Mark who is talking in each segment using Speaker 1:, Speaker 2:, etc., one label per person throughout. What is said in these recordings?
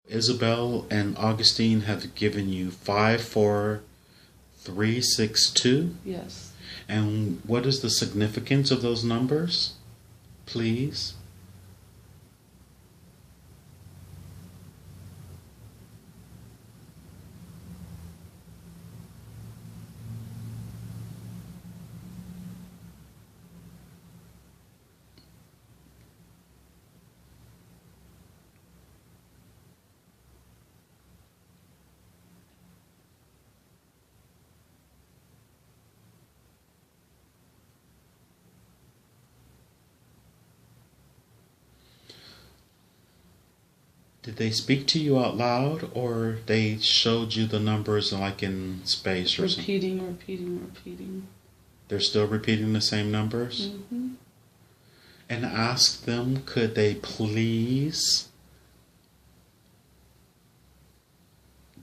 Speaker 1: Isabel and Augustine have given you 54362.
Speaker 2: Yes.
Speaker 1: And what is the significance of those numbers, please? Did they speak to you out loud, or they showed you the numbers like in space or something?
Speaker 2: Repeating.
Speaker 1: They're still repeating the same numbers?
Speaker 2: Mm-hmm.
Speaker 1: And ask them, could they please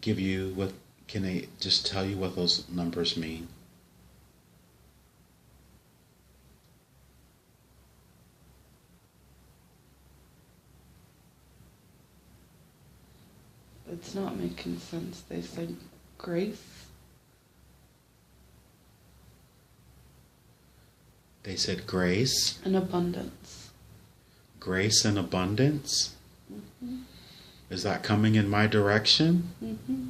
Speaker 1: give you what, can they just tell you what those numbers mean?
Speaker 2: It's not making sense. They said grace.
Speaker 1: They said grace.
Speaker 2: And abundance.
Speaker 1: Grace and abundance?
Speaker 2: Mm-hmm.
Speaker 1: Is that coming in my direction?
Speaker 2: Mm-hmm.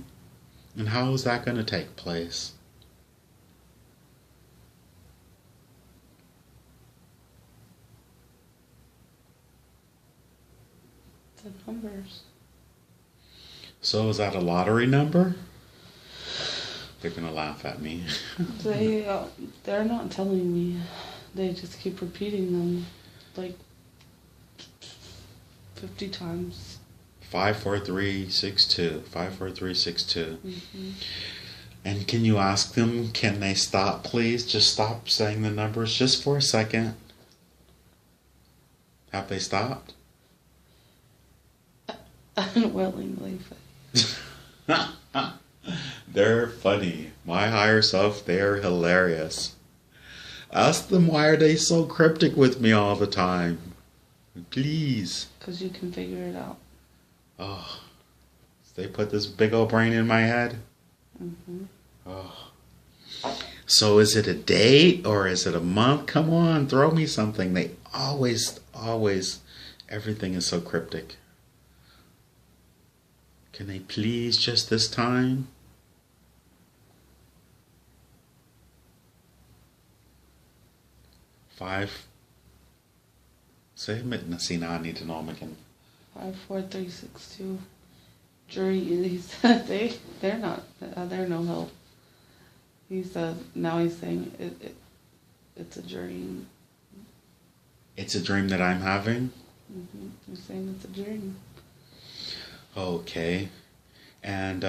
Speaker 1: And how is that going to take place?
Speaker 2: The numbers.
Speaker 1: So is that a lottery number? They're going to laugh at me.
Speaker 2: They're not telling me. They just keep repeating them like 50 times.
Speaker 1: 54362. 54362.
Speaker 2: Mm-hmm.
Speaker 1: And can you ask them, can they stop, please? Just stop saying the numbers just for a second. Have they stopped?
Speaker 2: Unwillingly.
Speaker 1: They're funny. My higher self, they're hilarious. Ask them, why are they so cryptic with me all the time? Please.
Speaker 2: Because you can figure it out.
Speaker 1: Oh, they put this big old brain in my head.
Speaker 2: Mm-hmm.
Speaker 1: Oh. So is it a date or is it a month? Come on, throw me something. They always, everything is so cryptic. Can they please just this time? Five. Say it. See, now I need to know them again.
Speaker 2: 54362. Jury. He said they're not. They're no help. He said now he's saying it's a dream.
Speaker 1: It's a dream that I'm having.
Speaker 2: Mm-hmm. He's saying it's a dream.
Speaker 1: Okay, and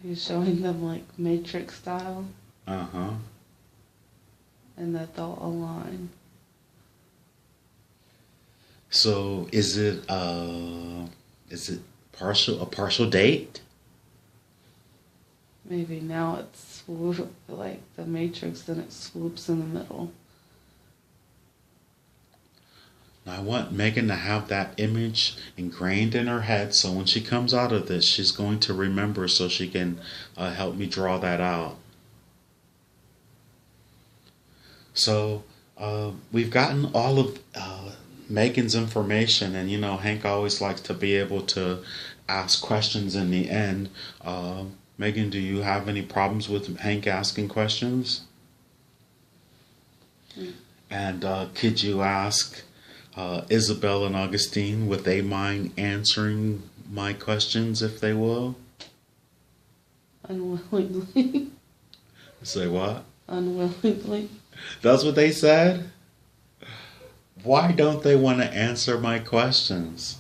Speaker 2: he's showing them like Matrix style. And that they'll align.
Speaker 1: So is it a partial date?
Speaker 2: Maybe now it's like the Matrix, then it swoops in the middle.
Speaker 1: Now I want Megan to have that image ingrained in her head, so when she comes out of this, she's going to remember, so she can help me draw that out. So we've gotten all of Megan's information, and you know Hank always likes to be able to ask questions in the end. Megan, do you have any problems with Hank asking questions?
Speaker 2: Mm.
Speaker 1: And could you ask Isabel and Augustine, would they mind answering my questions if they will?
Speaker 2: Unwillingly.
Speaker 1: Say what?
Speaker 2: Unwillingly.
Speaker 1: That's what they said? Why don't they want to answer my questions?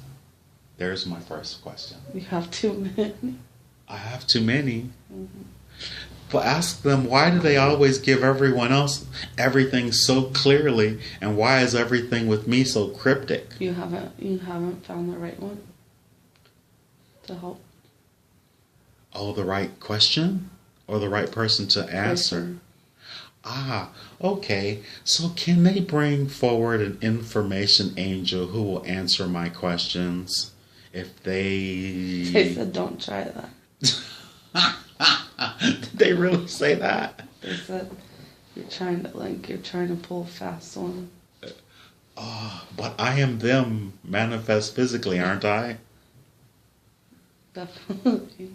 Speaker 1: There's my first question.
Speaker 2: You have too many.
Speaker 1: I have too many.
Speaker 2: Mm-hmm.
Speaker 1: But ask them, why do they always give everyone else everything so clearly, and why is everything with me so cryptic?
Speaker 2: You haven't found the right one to help.
Speaker 1: Oh, the right question? Or the right person to answer?
Speaker 2: Person.
Speaker 1: Ah, okay. So can they bring forward an information angel who will answer my questions if they...
Speaker 2: They said don't try that.
Speaker 1: Did they really say that?
Speaker 2: They said you're trying to pull a fast one.
Speaker 1: Oh, but I am them manifest physically, aren't I?
Speaker 2: Definitely.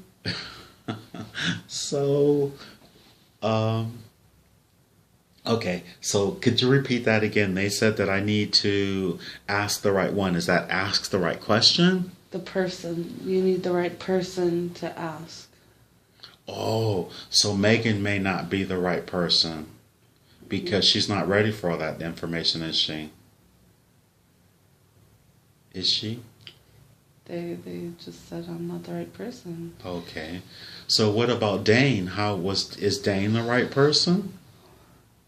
Speaker 1: So, okay, so could you repeat that again? They said that I need to ask the right one. Is that ask the right question?
Speaker 2: The person. You need the right person to ask.
Speaker 1: Oh, so Magen may not be the right person because she's not ready for all that information, is she? Is she?
Speaker 2: They just said I'm not the right person.
Speaker 1: Okay. So what about Dane? Is Dane the right person?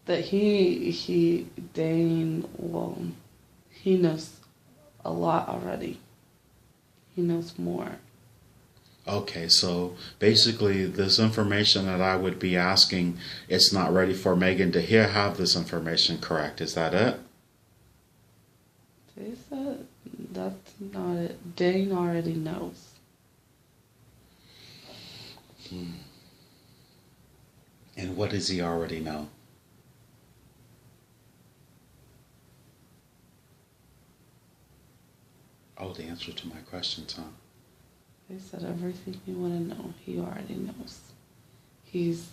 Speaker 2: That Dane, well, he knows a lot already. He knows more.
Speaker 1: Okay, so basically this information that I would be asking, it's not ready for Magen to have this information, correct? Is that it?
Speaker 2: They said that's not it. Dane already knows.
Speaker 1: And what does he already know? Oh, the answer to my questions, huh?
Speaker 2: They said everything you want to know, he already knows.
Speaker 1: He's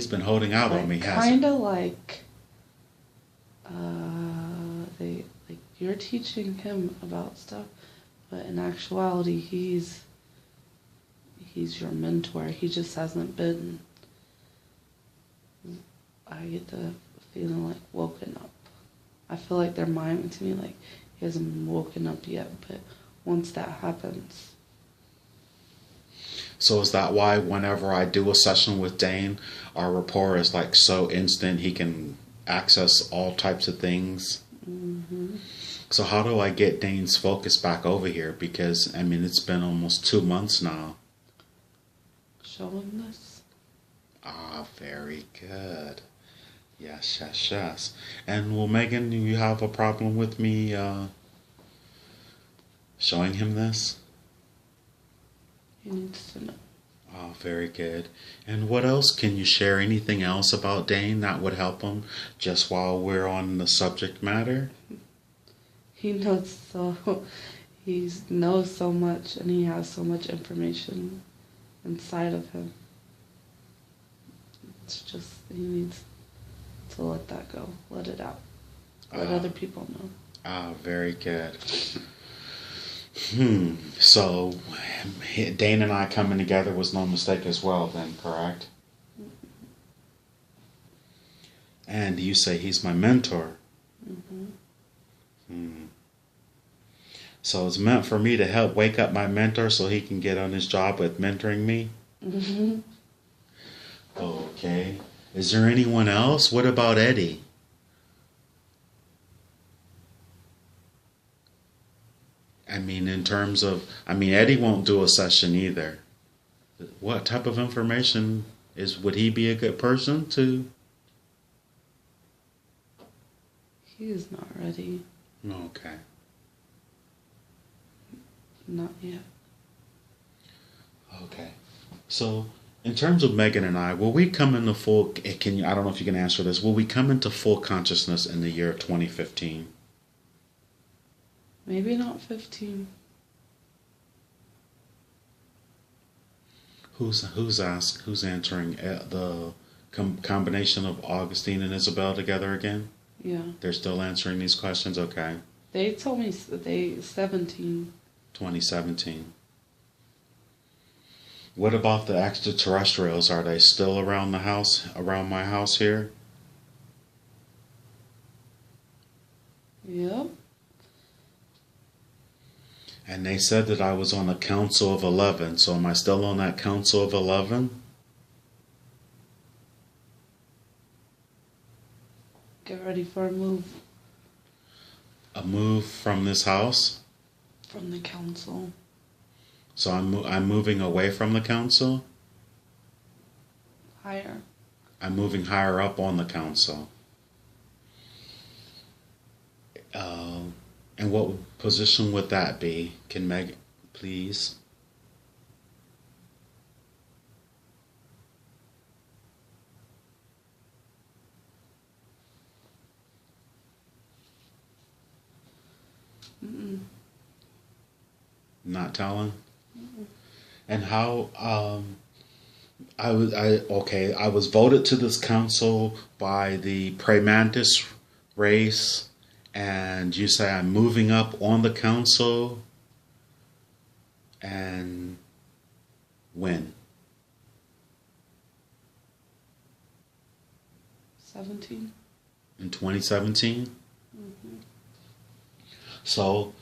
Speaker 1: been holding out on me, hasn't he?
Speaker 2: Kind of like you're teaching him about stuff, but in actuality, he's your mentor. He just hasn't been. I get the feeling like woken up. I feel like they're miming to me like he hasn't woken up yet, but once that happens.
Speaker 1: So is that why whenever I do a session with Dane, our rapport is like so instant, he can access all types of things?
Speaker 2: Mm-hmm.
Speaker 1: So how do I get Dane's focus back over here? Because, I mean, it's been almost 2 months now.
Speaker 2: Show him this.
Speaker 1: Ah, very good. Yes, yes, yes. And well, Magen, do you have a problem with me showing him this?
Speaker 2: He needs to know.
Speaker 1: Oh, very good. And what else can you share? Anything else about Dane that would help him just while we're on the subject matter?
Speaker 2: He knows so much, and he has so much information inside of him. It's just he needs to let that go, let it out, let other people know.
Speaker 1: Ah, very good. So Dane and I coming together was no mistake as well then, correct? And you say he's my mentor.
Speaker 2: Mm-hmm.
Speaker 1: So it's meant for me to help wake up my mentor so he can get on his job with mentoring me?
Speaker 2: Mm-hmm.
Speaker 1: Okay. Is there anyone else? What about Eddie? I mean, Eddie won't do a session either. What type of information would he be a good person to?
Speaker 2: He is not ready.
Speaker 1: Okay.
Speaker 2: Not yet.
Speaker 1: Okay. So, in terms of Magen and I, will we come into full, I don't know if you can answer this, will we come into full consciousness in the year 2015?
Speaker 2: Maybe not 15.
Speaker 1: Who's answering the combination of Augustine and Isabel together again?
Speaker 2: Yeah.
Speaker 1: They're still answering these questions? Okay.
Speaker 2: They told me 17.
Speaker 1: 2017. What about the extraterrestrials? Are they still around my house here?
Speaker 2: Yep.
Speaker 1: And they said that I was on a council of 11. So am I still on that council of 11?
Speaker 2: Get ready for a move.
Speaker 1: A move from this house?
Speaker 2: From the council.
Speaker 1: So I'm moving away from the council?
Speaker 2: Higher.
Speaker 1: I'm moving higher up on the council. And what position would that be? Can Meg please?
Speaker 2: Mm-mm.
Speaker 1: Not telling?
Speaker 2: Mm-mm.
Speaker 1: And how I was voted to this council by the Premantis race, and you say I'm moving up on the council, and when?
Speaker 2: 17.
Speaker 1: In 2017?
Speaker 2: Mm-hmm.
Speaker 1: So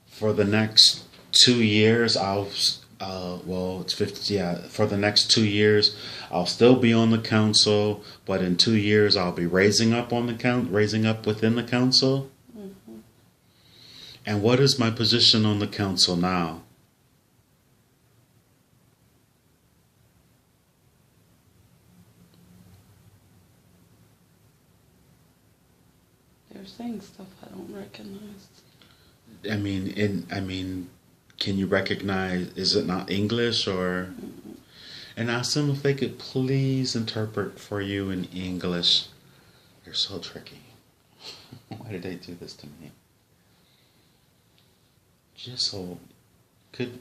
Speaker 1: for the next 2 years, it's 50, yeah, for the next 2 years, I'll still be on the council, but in 2 years, I'll be raising up within the council.
Speaker 2: Mm-hmm.
Speaker 1: And what is my position on the council now?
Speaker 2: They're saying stuff I don't recognize.
Speaker 1: I mean, can you recognize? Is it not English or?
Speaker 2: Mm-mm.
Speaker 1: And ask them if they could please interpret for you in English. You're so tricky. Why did they do this to me? Just so could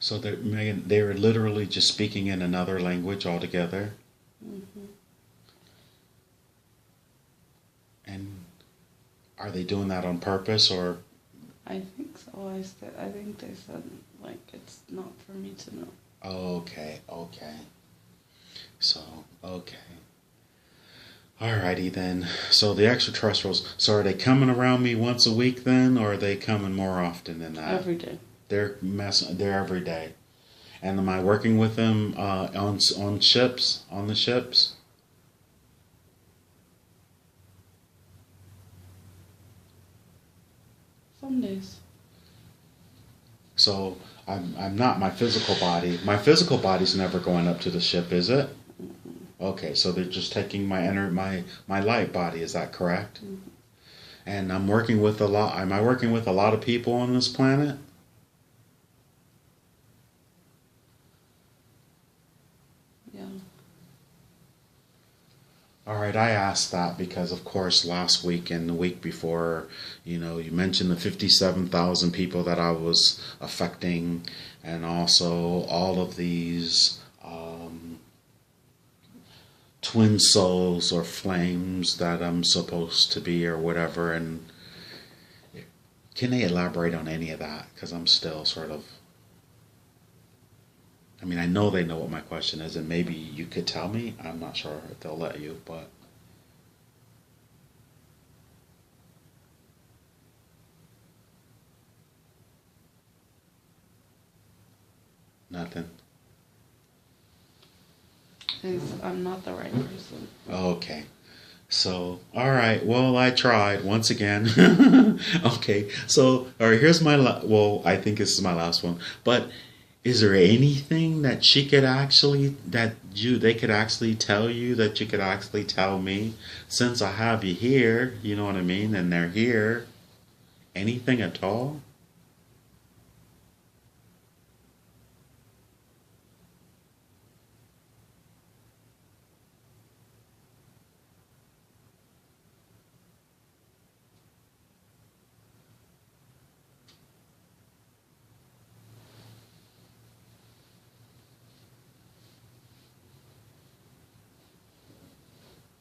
Speaker 1: So they're literally just speaking in another language altogether.
Speaker 2: Mm-hmm.
Speaker 1: And are they doing that on purpose or?
Speaker 2: I think so. I think they said like it's not for me to know.
Speaker 1: Okay. So, okay. Alrighty then. So the extraterrestrials, so are they coming around me once a week then, or are they coming more often than that?
Speaker 2: Every day.
Speaker 1: They're every day. And am I working with them on ships, on the ships?
Speaker 2: Some days.
Speaker 1: So I'm not my physical body. My physical body's never going up to the ship, is it?
Speaker 2: Mm-hmm.
Speaker 1: Okay, so they're just taking my light body. Is that correct?
Speaker 2: Mm-hmm.
Speaker 1: And I'm working with a lot. Am I working with a lot of people on this planet?
Speaker 2: Yeah.
Speaker 1: All right, I asked that because, of course, last week and the week before, you mentioned the 57,000 people that I was affecting, and also all of these twin souls or flames that I'm supposed to be or whatever. And can they elaborate on any of that? Because I'm still sort of... I know they know what my question is, and maybe you could tell me. I'm not sure if they'll let you, but... Nothing.
Speaker 2: I'm not the right person.
Speaker 1: Okay. So, all right. Well, I tried once again. Okay. So, all right. Here's my I think this is my last one. But is there anything that they could actually tell you that you could actually tell me, since I have you here? You know what I mean? And they're here. Anything at all?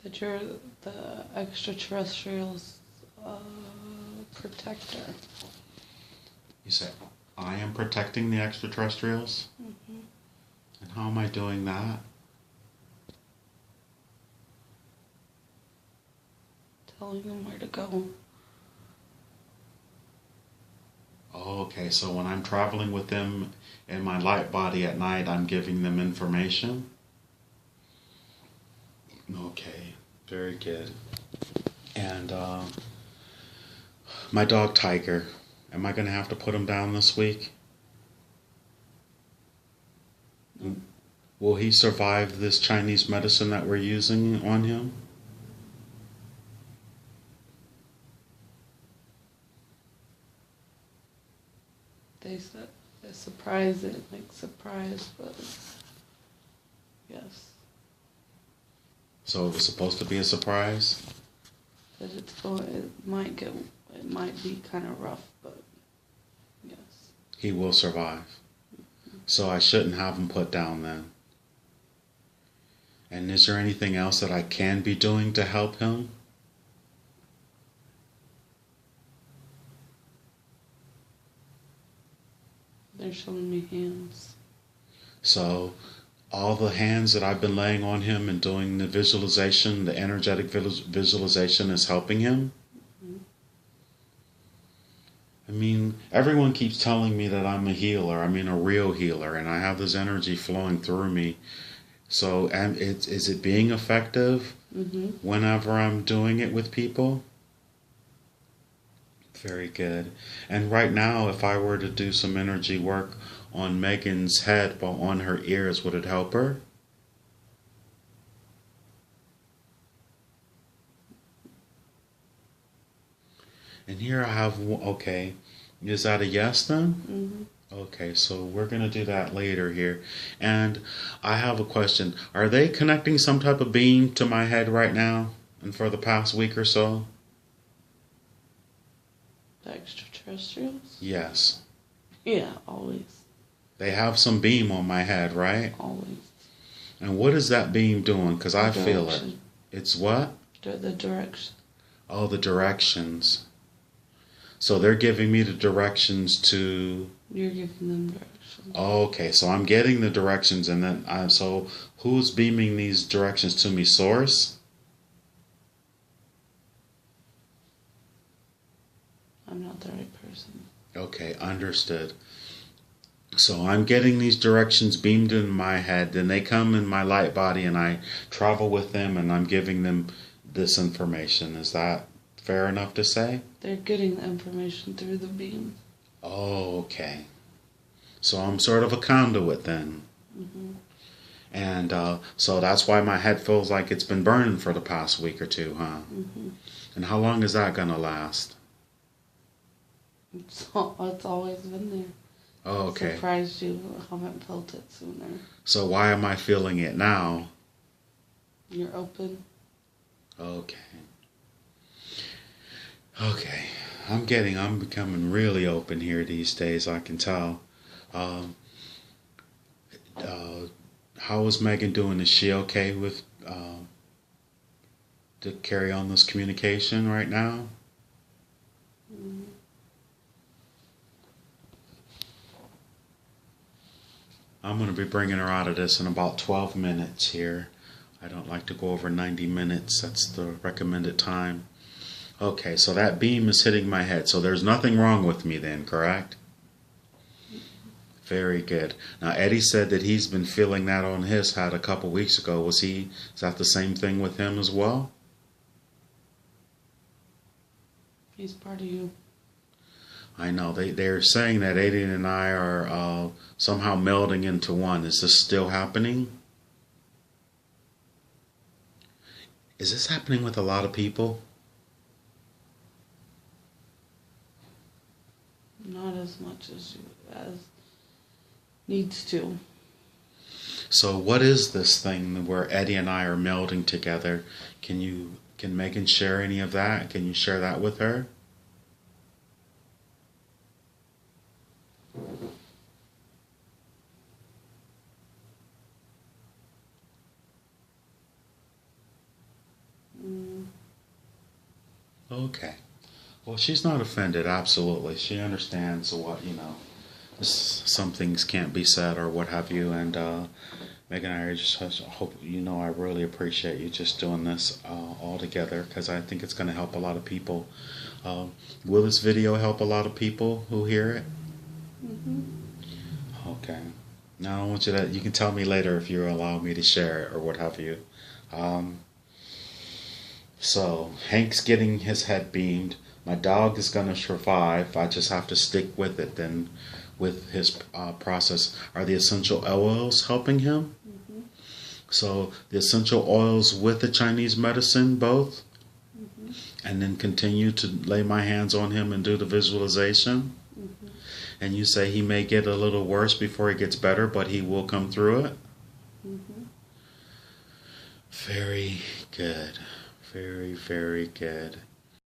Speaker 2: That you're the extraterrestrials' protector.
Speaker 1: You say, I am protecting the extraterrestrials?
Speaker 2: Mm-hmm.
Speaker 1: And how am I doing that?
Speaker 2: Telling them where to go.
Speaker 1: Oh, okay, so when I'm traveling with them in my light body at night, I'm giving them information? Okay, very good. And my dog Tiger, am I going to have to put him down this week? Will he survive this Chinese medicine that we're using on him?
Speaker 2: They said they're surprised, surprised, but yes.
Speaker 1: So it was supposed to be a surprise?
Speaker 2: That it might be kind of rough, but yes.
Speaker 1: He will survive. So I shouldn't have him put down then. And is there anything else that I can be doing to help him?
Speaker 2: They're showing me hands.
Speaker 1: So all the hands that I've been laying on him and doing the visualization, the energetic visualization is helping him?
Speaker 2: Mm-hmm.
Speaker 1: I mean, everyone keeps telling me that I'm a healer. I mean, a real healer, and I have this energy flowing through me. So is it being effective whenever I'm doing it with people? Very good. And right now, if I were to do some energy work on Megan's head but on her ears, would it help her? And here I have, okay, is that a yes then?
Speaker 2: Mm-hmm.
Speaker 1: Okay, so we're going to do that later here. And I have a question. Are they connecting some type of beam to my head right now and for the past week or so?
Speaker 2: The extraterrestrials?
Speaker 1: Yes.
Speaker 2: Yeah, always.
Speaker 1: They have some beam on my head, right?
Speaker 2: Always.
Speaker 1: And what is that beam doing? Because I feel it. It's what?
Speaker 2: The direction.
Speaker 1: Oh, the directions. So they're giving me the directions to...
Speaker 2: You're giving them directions.
Speaker 1: Okay, so I'm getting the directions, and then so who's beaming these directions to me? Source?
Speaker 2: I'm not the right person.
Speaker 1: Okay, understood. So I'm getting these directions beamed in my head, then they come in my light body and I travel with them and I'm giving them this information. Is that fair enough to say?
Speaker 2: They're getting the information through the beam.
Speaker 1: Oh, okay. So I'm sort of a conduit then.
Speaker 2: Mm-hmm.
Speaker 1: And so that's why my head feels like it's been burning for the past week or two, huh?
Speaker 2: Mm-hmm.
Speaker 1: And how long is that going to last?
Speaker 2: It's always been there.
Speaker 1: Oh, okay.
Speaker 2: Surprised you haven't felt it sooner.
Speaker 1: So why am I feeling it now?
Speaker 2: You're open.
Speaker 1: Okay. Okay. I'm becoming really open here these days, I can tell. How is Megan doing? Is she okay with to carry on this communication right now?
Speaker 2: Mm-hmm.
Speaker 1: I'm going to be bringing her out of this in about 12 minutes here. I don't like to go over 90 minutes. That's the recommended time. Okay, so that beam is hitting my head. So there's nothing wrong with me then, correct? Very good. Now, Eddie said that he's been feeling that on his head a couple weeks ago. Is that the same thing with him as well?
Speaker 2: He's part of you.
Speaker 1: I know. They're saying that Eddie and I are somehow melding into one. Is this still happening? Is this happening with a lot of people?
Speaker 2: Not as much as needs to.
Speaker 1: So what is this thing where Eddie and I are melding together? Can Megan share any of that? Can you share that with her? Okay. Well, she's not offended, absolutely. She understands what, some things can't be said or what have you. And Megan and I just hope, I really appreciate you just doing this all together because I think it's going to help a lot of people. Will this video help a lot of people who hear it?
Speaker 2: Mm-hmm.
Speaker 1: Okay. Now I want you can tell me later if you allow me to share it or what have you. So Hank's getting his head beamed. My dog is going to survive. I just have to stick with it then with his process. Are the essential oils helping him?
Speaker 2: Mm-hmm.
Speaker 1: So the essential oils with the Chinese medicine, both,
Speaker 2: Mm-hmm.
Speaker 1: and then continue to lay my hands on him and do the visualization.
Speaker 2: Mm-hmm.
Speaker 1: And you say he may get a little worse before he gets better, but he will come through it.
Speaker 2: Mm-hmm.
Speaker 1: Very good. Very, very good.